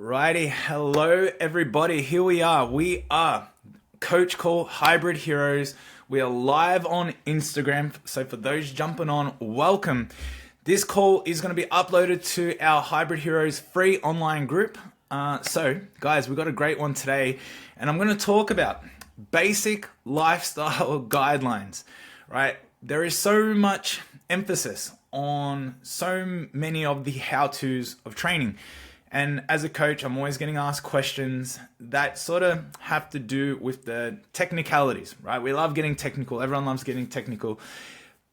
Alrighty, hello everybody. Here we are. We are Coach Call Hybrid Heroes. We are live on Instagram. So for those jumping on, welcome. This call is going to be uploaded to our Hybrid Heroes free online group. So guys, we've got a great one today, and I'm going to talk about basic lifestyle guidelines, right? There is so much emphasis on so many of the how-tos of training. And as a coach, I'm always getting asked questions that sort of have to do with the technicalities, right? We love getting technical. Everyone loves getting technical.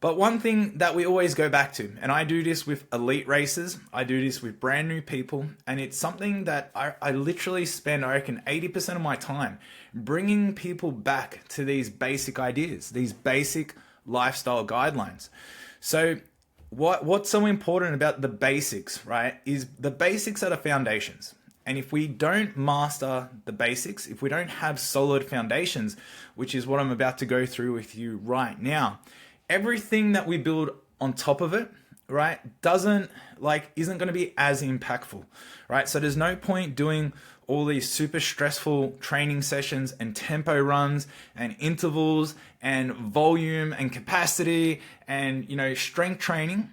But one thing that we always go back to, and I do this with elite racers, I do this with brand new people, and it's something that I literally spend, I reckon, 80% of my time bringing people back to these basic ideas, these basic lifestyle guidelines. So what's so important about the basics, right, is the basics are the foundations. And if we don't master the basics, if we don't have solid foundations, which is what I'm about to go through with you right now, everything that we build on top of it, right, isn't going to be as impactful, right? So there's no point doing all these super stressful training sessions and tempo runs and intervals and volume and capacity and, strength training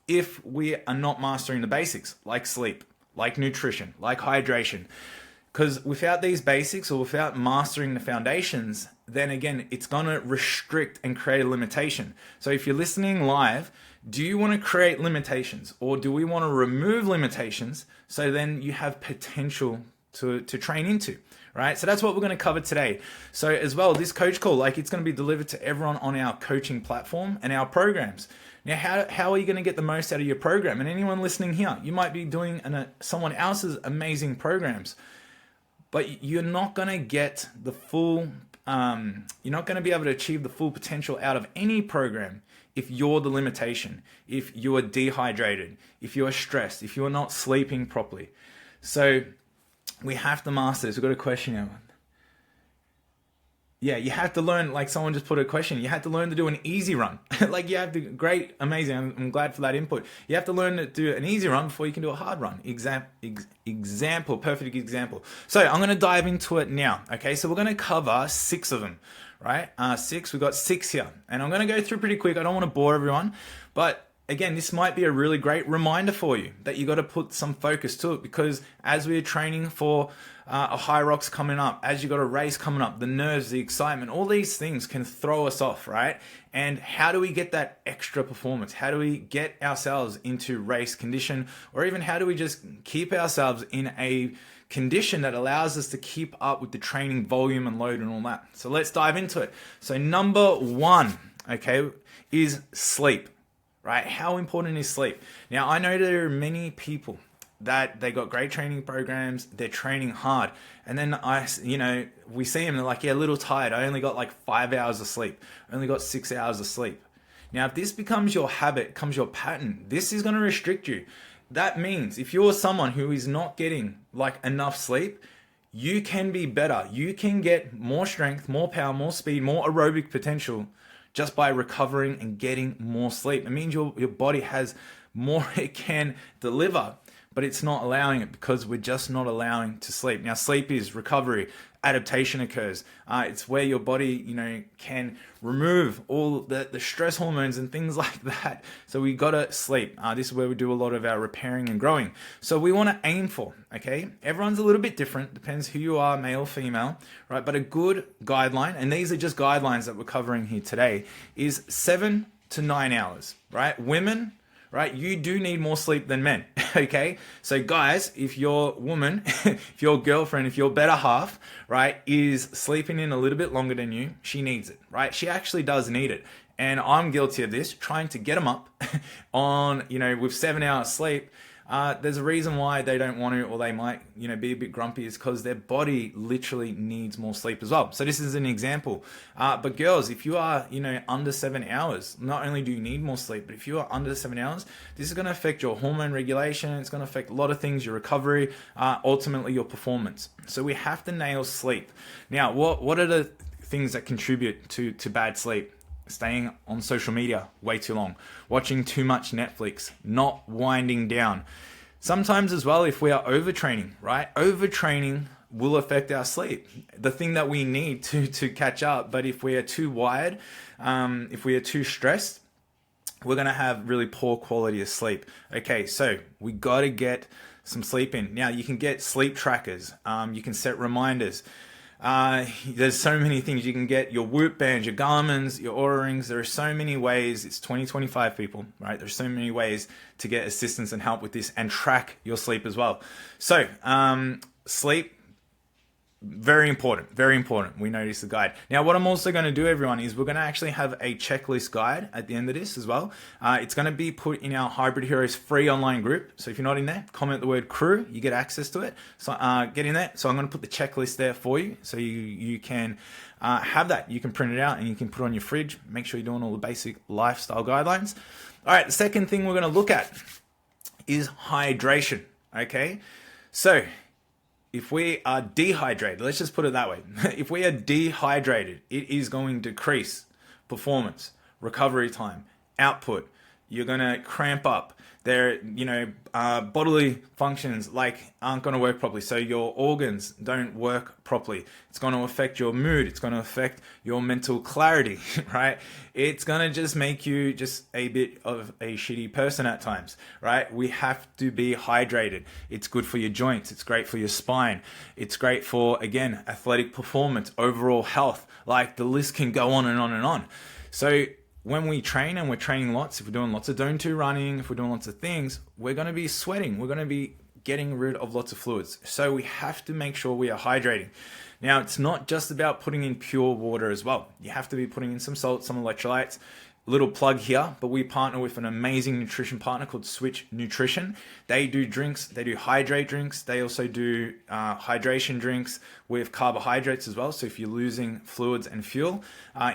if we are not mastering the basics like sleep, like nutrition, like hydration. Because without these basics or without mastering the foundations, then again, it's going to restrict and create a limitation. So if you're listening live, do you want to create limitations, or do we want to remove limitations so then you have potential to train into, right? So that's what we're going to cover today. So as well, this coach call, it's going to be delivered to everyone on our coaching platform and our programs. Now, how are you going to get the most out of your program? And anyone listening here, you might be doing someone else's amazing programs, but you're not going to get the full, you're not going to be able to achieve the full potential out of any program if you're the limitation, if you're dehydrated, if you're stressed, if you're not sleeping properly. So we have to master this. We've got a question here. Yeah, you have to learn, someone just put a question, you have to learn to do an easy run. You have to, great, amazing, I'm glad for that input. You have to learn to do an easy run before you can do a hard run. Example, perfect example. So I'm going to dive into it now, okay? So we're going to cover 6 of them, right? We've got 6 here. And I'm going to go through pretty quick. I don't want to bore everyone, but again, this might be a really great reminder for you that you got to put some focus to it, because as we're training for a HYROX coming up, as you got a race coming up, the nerves, the excitement, all these things can throw us off, right? And how do we get that extra performance? How do we get ourselves into race condition, or even how do we just keep ourselves in a condition that allows us to keep up with the training volume and load and all that? So let's dive into it. So number 1, okay, is sleep. Right? How important is sleep? Now, I know there are many people that they got great training programs, they're training hard, and then we see them, they're like, yeah, a little tired. I only got 5 hours of sleep. I only got 6 hours of sleep. Now, if this becomes your habit, becomes your pattern, this is going to restrict you. That means if you're someone who is not getting enough sleep, you can be better. You can get more strength, more power, more speed, more aerobic potential just by recovering and getting more sleep. It means your body has more it can deliver, but it's not allowing it because we're just not allowing to sleep. Now, sleep is recovery, adaptation occurs. It's where your body, can remove all the stress hormones and things like that. So we gotta sleep. This is where we do a lot of our repairing and growing. So we wanna aim for, okay? Everyone's a little bit different, depends who you are, male, female, right? But a good guideline, and these are just guidelines that we're covering here today, is 7 to 9 hours, right? Women, right? You do need more sleep than men, okay? So guys, if your woman, if your girlfriend, if your better half, right, is sleeping in a little bit longer than you, she needs it, right? She actually does need it. And I'm guilty of this, trying to get them up on, with 7 hours sleep. There's a reason why they don't want to, or they might, be a bit grumpy, is because their body literally needs more sleep as well. So this is an example. But girls, if you are, under 7 hours, not only do you need more sleep, but if you are under 7 hours, this is going to affect your hormone regulation. It's going to affect a lot of things, your recovery, ultimately your performance. So we have to nail sleep. Now, what are the things that contribute to bad sleep? Staying on social media way too long, watching too much Netflix, not winding down, Sometimes as well, if we are overtraining, right? Overtraining will affect our sleep, the thing that we need to catch up. But if we are too wired, if we are too stressed, we're going to have really poor quality of sleep. Okay, so we got to get some sleep in. Now, you can get sleep trackers. You can set reminders. There's so many things. You can get your Whoop bands, your Garmin's, your Oura Rings. There are so many ways. It's 2025, people, right? There's so many ways to get assistance and help with this and track your sleep as well. So, sleep, very important, very important. We notice the guide. Now, what I'm also going to do, everyone, is we're going to actually have a checklist guide at the end of this as well. It's going to be put in our Hybrid Heroes free online group. So if you're not in there, comment the word crew, you get access to it. So get in there. So I'm going to put the checklist there for you. So you can have that. You can print it out and you can put it on your fridge. Make sure you're doing all the basic lifestyle guidelines. All right, the second thing we're going to look at is hydration. Okay, so if we are dehydrated, let's just put it that way. If we are dehydrated, it is going to decrease performance, recovery time, output. You're going to cramp up. Bodily functions aren't going to work properly. So your organs don't work properly. It's going to affect your mood. It's going to affect your mental clarity, right? It's going to just make you just a bit of a shitty person at times, right? We have to be hydrated. It's good for your joints. It's great for your spine. It's great for, again, athletic performance, overall health. Like the list can go on and on and on. So when we train and we're training lots, if we're doing lots of Zone 2 running, if we're doing lots of things, we're going to be sweating. We're going to be getting rid of lots of fluids. So we have to make sure we are hydrating. Now, it's not just about putting in pure water as well. You have to be putting in some salt, some electrolytes. Little plug here, but we partner with an amazing nutrition partner called Switch Nutrition. They do drinks, they do hydrate drinks. They also do hydration drinks with carbohydrates as well. So if you're losing fluids and fuel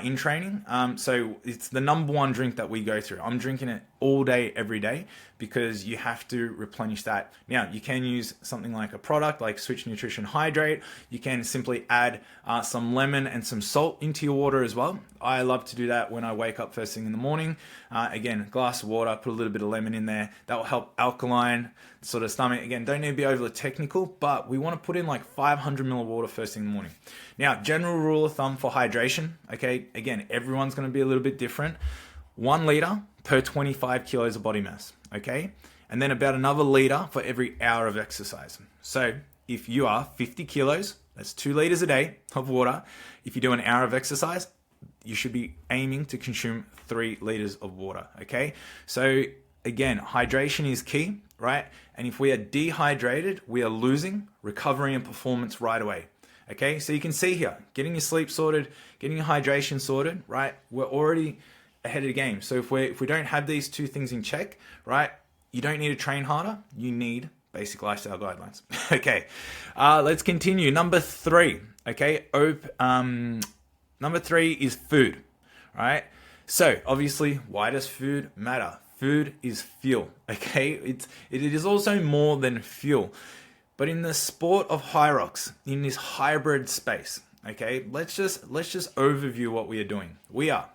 in training, so it's the number one drink that we go through. I'm drinking it all day, every day, because you have to replenish that. Now, you can use something like a product like Switch Nutrition Hydrate. You can simply add some lemon and some salt into your water as well. I love to do that when I wake up first thing in the morning. Again, glass of water, put a little bit of lemon in there. That will help alkaline sort of stomach. Again, don't need to be overly technical, but we want to put in like 500 ml of water first thing in the morning. Now, general rule of thumb for hydration, okay, again, everyone's going to be a little bit different. 1 liter per 25 kilos of body mass, okay? And then about another liter for every hour of exercise. So if you are 50 kilos, that's 2 liters a day of water. If you do an hour of exercise, you should be aiming to consume 3 liters of water, okay? So again, hydration is key, right? And if we are dehydrated, we are losing recovery and performance right away. Okay, so you can see here, getting your sleep sorted, getting your hydration sorted, right? We're already ahead of the game. So if we don't have these two things in check, right? You don't need to train harder. You need basic lifestyle guidelines. Okay, let's continue. Number 3. Okay, number 3 is food. Right. So obviously, why does food matter? Food is fuel. Okay, it is also more than fuel. But in the sport of HYROX, in this hybrid space, okay, let's just overview what we are doing. We are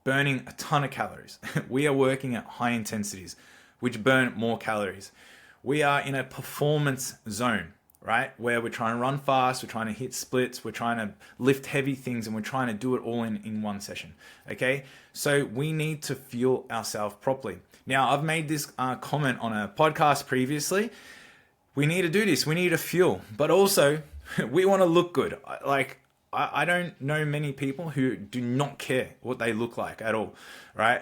burning a ton of calories. We are working at high intensities, which burn more calories. We are in a performance zone, right? Where we're trying to run fast, we're trying to hit splits, we're trying to lift heavy things, and we're trying to do it all in one session, okay? So we need to fuel ourselves properly. Now, I've made this comment on a podcast previously. We need to do this. We need to fuel, but also we want to look good. I don't know many people who do not care what they look like at all, right?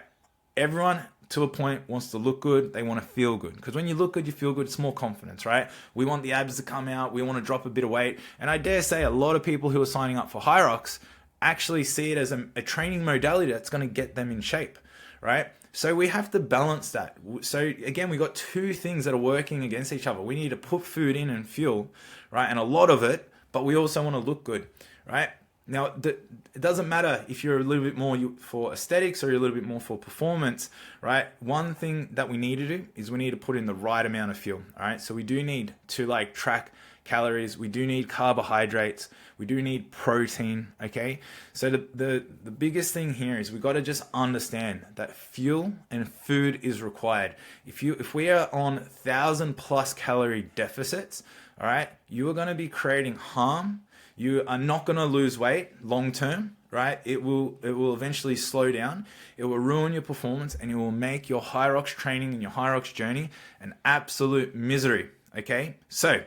Everyone to a point wants to look good. They want to feel good, because when you look good, you feel good. It's more confidence, right? We want the abs to come out. We want to drop a bit of weight. And I dare say a lot of people who are signing up for HYROX actually see it as a training modality that's going to get them in shape, right? So we have to balance that. So again, we got two things that are working against each other. We need to put food in and fuel, right? And a lot of it, but we also want to look good, right? Now, it doesn't matter if you're a little bit more for aesthetics or you're a little bit more for performance, right? One thing that we need to do is we need to put in the right amount of fuel, all right? So we do need to like track calories. We do need carbohydrates. We do need protein, okay? So the biggest thing here is we got to just understand that fuel and food is required. If we are on 1,000+ calorie deficits, all right, you are going to be creating harm. You are not going to lose weight long term, right? It will eventually slow down. It will ruin your performance, and it will make your HYROX training and your HYROX journey an absolute misery, okay? So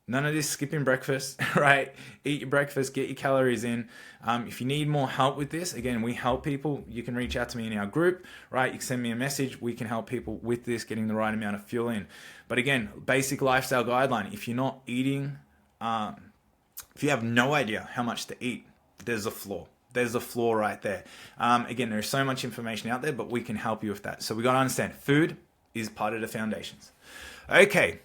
none of this skipping breakfast, right? Eat your breakfast, get your calories in. If you need more help with this, again, we help people. You can reach out to me in our group, right? You can send me a message. We can help people with this, getting the right amount of fuel in. But again, basic lifestyle guideline. If you're not eating, if you have no idea how much to eat, there's a flaw. There's a flaw right there. Again, there's so much information out there, but we can help you with that. So we got to understand food is part of the foundations. Okay,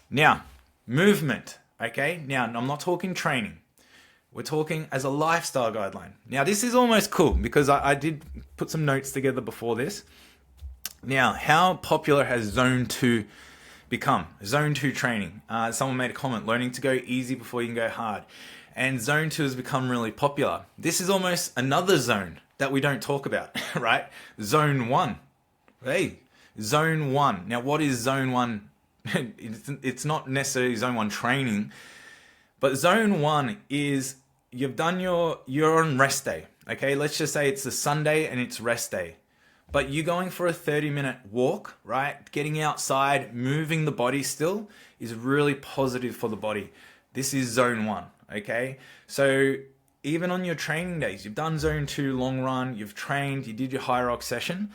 now movement. Okay, now I'm not talking training. We're talking as a lifestyle guideline. Now this is almost cool because I did put some notes together before this. Now, how popular has Zone 2 become? Zone 2 training. Someone made a comment, learning to go easy before you can go hard. And Zone 2 has become really popular. This is almost another zone that we don't talk about, right? Zone 1. Hey, Zone 1. Now, what is Zone 1? It's not necessarily Zone 1 training, but Zone 1 is you're on rest day. Okay, let's just say it's a Sunday and it's rest day. But you're going for a 30-minute walk, right? Getting outside, moving the body still is really positive for the body. This is Zone 1, okay? So even on your training days, you've done Zone 2 long run, you've trained, you did your HYROX session,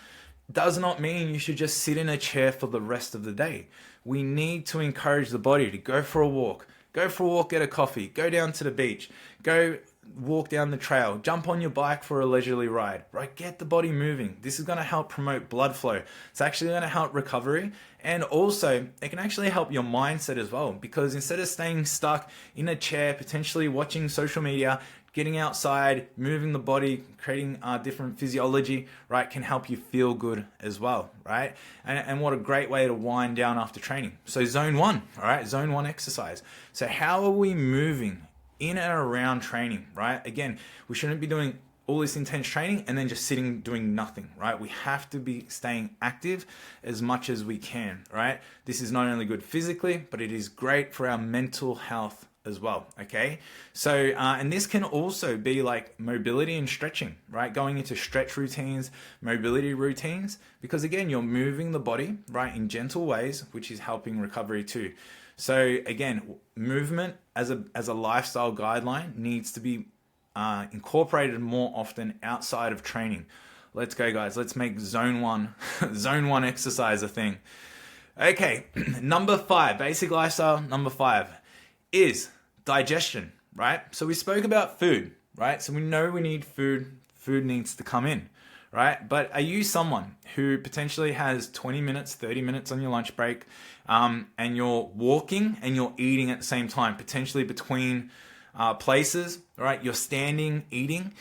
does not mean you should just sit in a chair for the rest of the day. We need to encourage the body to go for a walk. Go for a walk, get a coffee, go down to the beach, go walk down the trail, jump on your bike for a leisurely ride, right? Get the body moving. This is going to help promote blood flow. It's actually going to help recovery, and also it can actually help your mindset as well, because instead of staying stuck in a chair, potentially watching social media, getting outside, moving the body, creating different physiology, right, can help you feel good as well, right? And what a great way to wind down after training. So Zone 1, all right, Zone 1 exercise. So how are we moving in and around training, right? Again, we shouldn't be doing all this intense training and then just sitting doing nothing, right? We have to be staying active as much as we can, right? This is not only good physically, but it is great for our mental health as well, okay? So, and this can also be like mobility and stretching, right? Going into stretch routines, mobility routines, because again, you're moving the body, right, in gentle ways, which is helping recovery too. So again, movement as a lifestyle guideline needs to be incorporated more often outside of training. Let's go, guys. Let's make Zone 1, Zone 1 exercise a thing. Okay, number 5, basic lifestyle. Number 5 is digestion, right? So we spoke about food, right? So we know we need food. Food needs to come in, right? But are you someone who potentially has 20 minutes, 30 minutes on your lunch break, and you're walking and you're eating at the same time, potentially between places, right? You're standing, eating.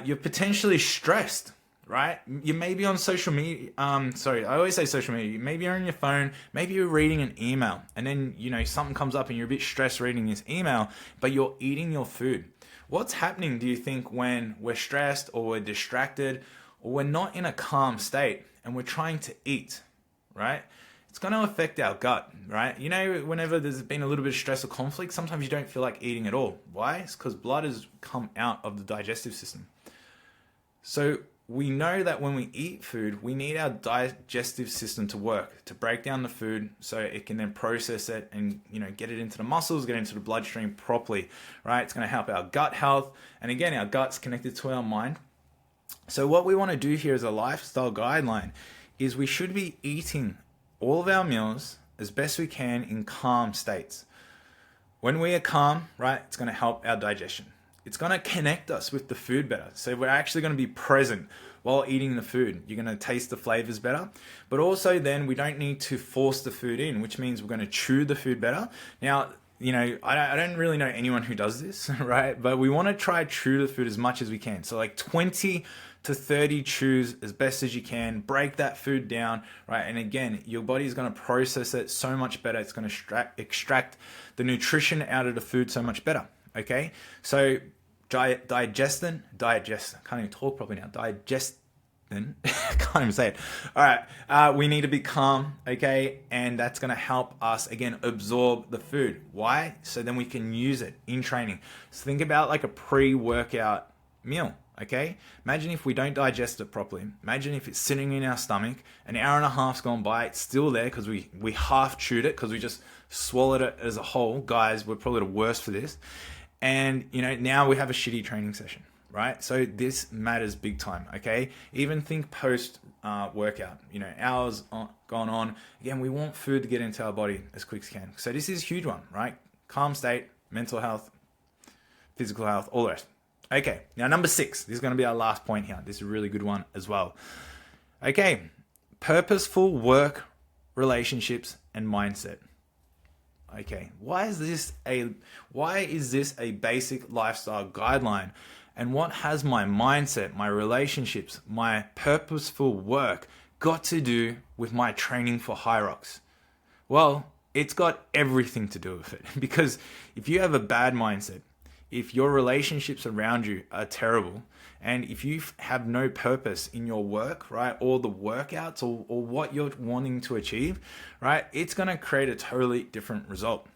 You're potentially stressed, right? You may be on social media. I always say social media. Maybe you're on your phone. Maybe you're reading an email, and then something comes up and you're a bit stressed reading this email, but you're eating your food. What's happening, do you think, when we're stressed or we're distracted or we're not in a calm state and we're trying to eat, right? It's going to affect our gut, right? Whenever there's been a little bit of stress or conflict, sometimes you don't feel like eating at all. Why? It's because blood has come out of the digestive system. So we know that when we eat food, we need our digestive system to work, to break down the food so it can then process it and, get it into the muscles, get into the bloodstream properly, right? It's going to help our gut health. And again, our gut's connected to our mind. So what we want to do here as a lifestyle guideline is we should be eating all of our meals as best we can in calm states. When we are calm, right, it's going to help our digestion. It's going to connect us with the food better. So we're actually going to be present while eating the food. You're going to taste the flavors better. But also then we don't need to force the food in, which means we're going to chew the food better. Now, I don't really know anyone who does this, right? But we want to try chew the food as much as we can. So like 20 to 30 chews as best as you can. Break that food down, right? And again, your body is going to process it so much better. It's going to extract the nutrition out of the food so much better, okay? So digestion, I can't even talk properly now. I can't even say it. All right, we need to be calm, okay? And that's going to help us, again, absorb the food. Why? So then we can use it in training. So think about like a pre-workout meal, okay? Imagine if we don't digest it properly. Imagine if it's sitting in our stomach, an hour and a half's gone by, it's still there because we half chewed it because we just swallowed it as a whole. Guys, we're probably the worst for this. And, now we have a shitty training session. Right? So this matters big time, okay? Even think post workout, hours gone on. Again, we want food to get into our body as quick as can. So this is a huge one, right? Calm state, mental health, physical health, all the rest. Okay, now number 6. This is going to be our last point here. This is a really good one as well. Okay, purposeful work, relationships, and mindset. Okay, why is this a basic lifestyle guideline? And what has my mindset, my relationships, my purposeful work got to do with my training for HYROX? Well, it's got everything to do with it. Because if you have a bad mindset, if your relationships around you are terrible, and if you have no purpose in your work, right, or the workouts or what you're wanting to achieve, right, it's going to create a totally different result.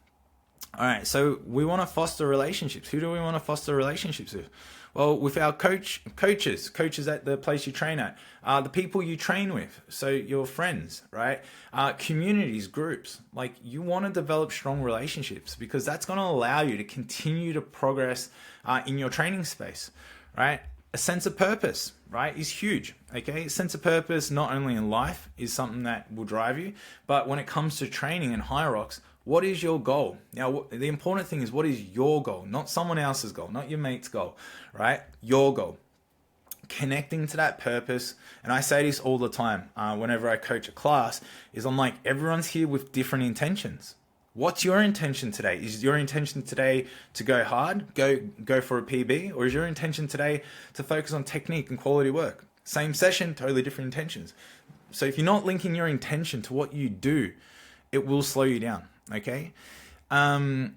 All right, so we want to foster relationships. Who do we want to foster relationships with? Well, with our coaches at the place you train at, the people you train with, so your friends, right? Communities, groups. Like, you want to develop strong relationships because that's going to allow you to continue to progress in your training space, right? A sense of purpose, right, is huge, okay? A sense of purpose, not only in life, is something that will drive you, but when it comes to training and HYROX, what is your goal? Now, the important thing is, what is your goal? Not someone else's goal, not your mate's goal, right? Your goal. Connecting to that purpose. And I say this all the time whenever I coach a class, is I'm like, everyone's here with different intentions. What's your intention today? Is your intention today to go hard, go for a PB? Or is your intention today to focus on technique and quality work? Same session, totally different intentions. So if you're not linking your intention to what you do, it will slow you down. Okay. Mindset,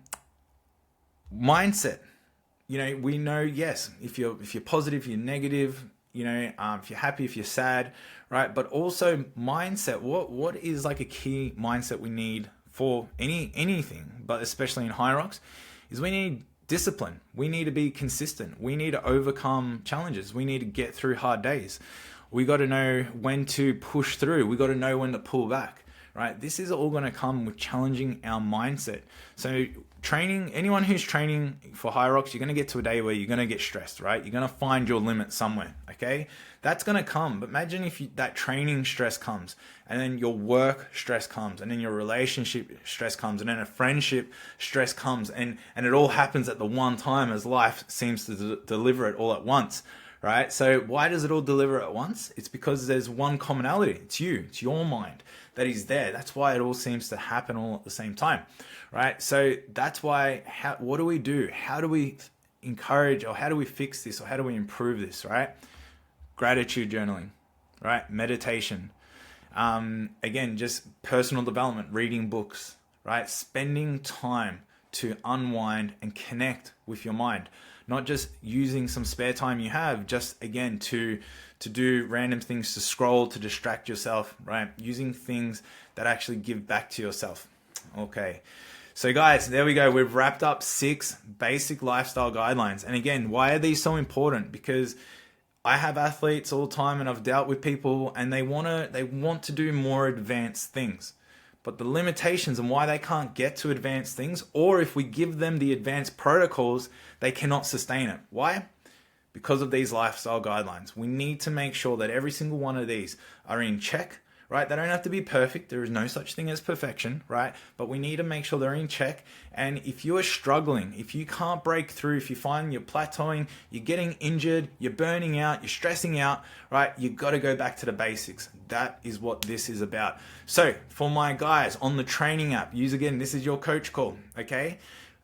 we know, yes, if you're positive, if you're negative, if you're happy, if you're sad, right? But also mindset, what is like a key mindset we need for anything, but especially in HYROX, is we need discipline. We need to be consistent. We need to overcome challenges. We need to get through hard days. We got to know when to push through. We got to know when to pull back. Right? This is all going to come with challenging our mindset. So anyone who's training for HYROX, you're going to get to a day where you're going to get stressed, right? You're going to find your limit somewhere, okay? That's going to come. But imagine if that training stress comes, and then your work stress comes, and then your relationship stress comes, and then a friendship stress comes, and it all happens at the one time as life seems to deliver it all at once. Right? So why does it all deliver at once? It's because there's one commonality. It's you. It's your mind that is there. That's why it all seems to happen all at the same time. Right? So that's why, what do we do? How do we encourage, or how do we fix this, or how do we improve this? Right? Gratitude journaling, right? Meditation. Again, just personal development, reading books, right? Spending time to unwind and connect with your mind. Not just using some spare time you have, just again to do random things, to scroll, to distract yourself, right? Using things that actually give back to yourself. Okay. So guys, there we go. We've wrapped up 6 basic lifestyle guidelines. And again, why are these so important? Because I have athletes all the time, and I've dealt with people, and they want to do more advanced things. But the limitations and why they can't get to advanced things, or if we give them the advanced protocols, they cannot sustain it. Why? Because of these lifestyle guidelines. We need to make sure that every single one of these are in check, right? They don't have to be perfect. There is no such thing as perfection, right? But we need to make sure they're in check. And if you are struggling, if you can't break through, if you find you're plateauing, you're getting injured, you're burning out, you're stressing out, right? You got to go back to the basics. That is what this is about. So for my guys on the training app, use again, this is your coach call, okay?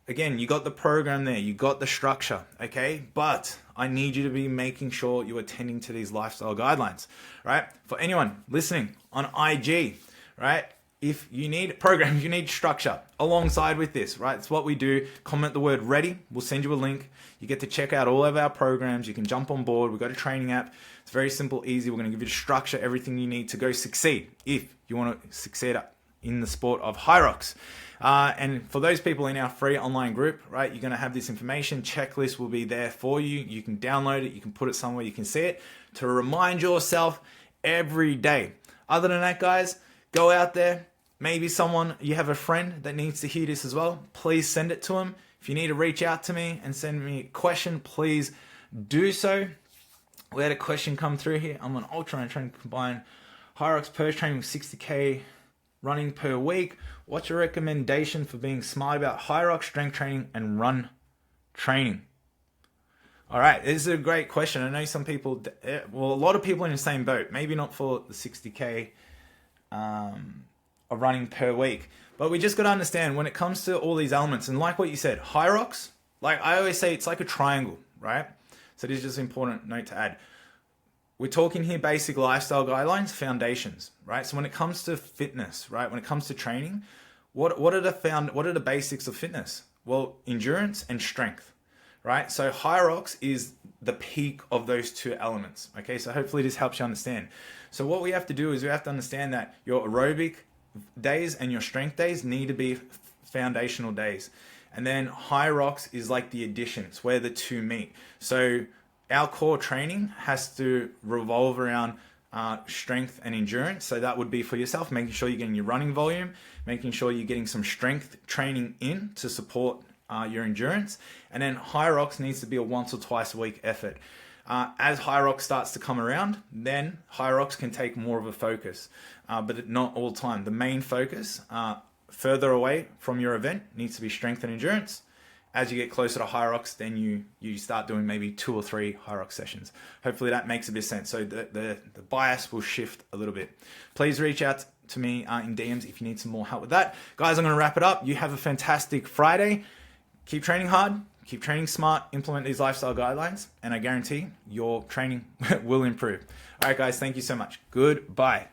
Again, you got the program there, you got the structure, okay? But I need you to be making sure you're attending to these lifestyle guidelines, right? For anyone listening on IG, right? If you need programs, you need structure alongside with this, right? It's what we do. Comment the word ready. We'll send you a link. You get to check out all of our programs. You can jump on board. We've got a training app. It's very simple, easy. We're going to give you the structure, everything you need to go succeed if you want to succeed in the sport of HYROX. And for those people in our free online group, right, you're going to have this information. Checklist will be there for you. You can download it. You can put it somewhere you can see it to remind yourself every day. Other than that, guys, go out there. Maybe you have a friend that needs to hear this as well. Please send it to them. If you need to reach out to me and send me a question, please do so. We had a question come through here. I'm an ultra and trying to combine HYROX purge training with 60K running per week. What's your recommendation for being smart about HYROX strength training and run training? All right, this is a great question. I know some people, well, a lot of people are in the same boat. Maybe not for the 60K of running per week, but we just got to understand when it comes to all these elements, and like what you said, HYROX, like I always say, it's like a triangle, right? So this is just an important note to add. We're talking here basic lifestyle guidelines, foundations, right? So when it comes to fitness, right? When it comes to training, what are the basics of fitness? Well, endurance and strength, right? So HYROX is the peak of those two elements. Okay, so hopefully this helps you understand. So what we have to do is we have to understand that your aerobic days and your strength days need to be foundational days. And then HYROX is like the addition. It's where the two meet. So our core training has to revolve around strength and endurance. So that would be for yourself, making sure you're getting your running volume, making sure you're getting some strength training in to support your endurance. And then HYROX needs to be a once or twice a week effort. As HYROX starts to come around, then HYROX can take more of a focus, but not all the time. The main focus further away from your event needs to be strength and endurance. As you get closer to HYROX, then you start doing maybe 2 or 3 HYROX sessions. Hopefully that makes a bit of sense. So the bias will shift a little bit. Please reach out to me in DMs if you need some more help with that. Guys, I'm going to wrap it up. You have a fantastic Friday. Keep training hard. Keep training smart, implement these lifestyle guidelines, and I guarantee your training will improve. All right, guys, thank you so much. Goodbye.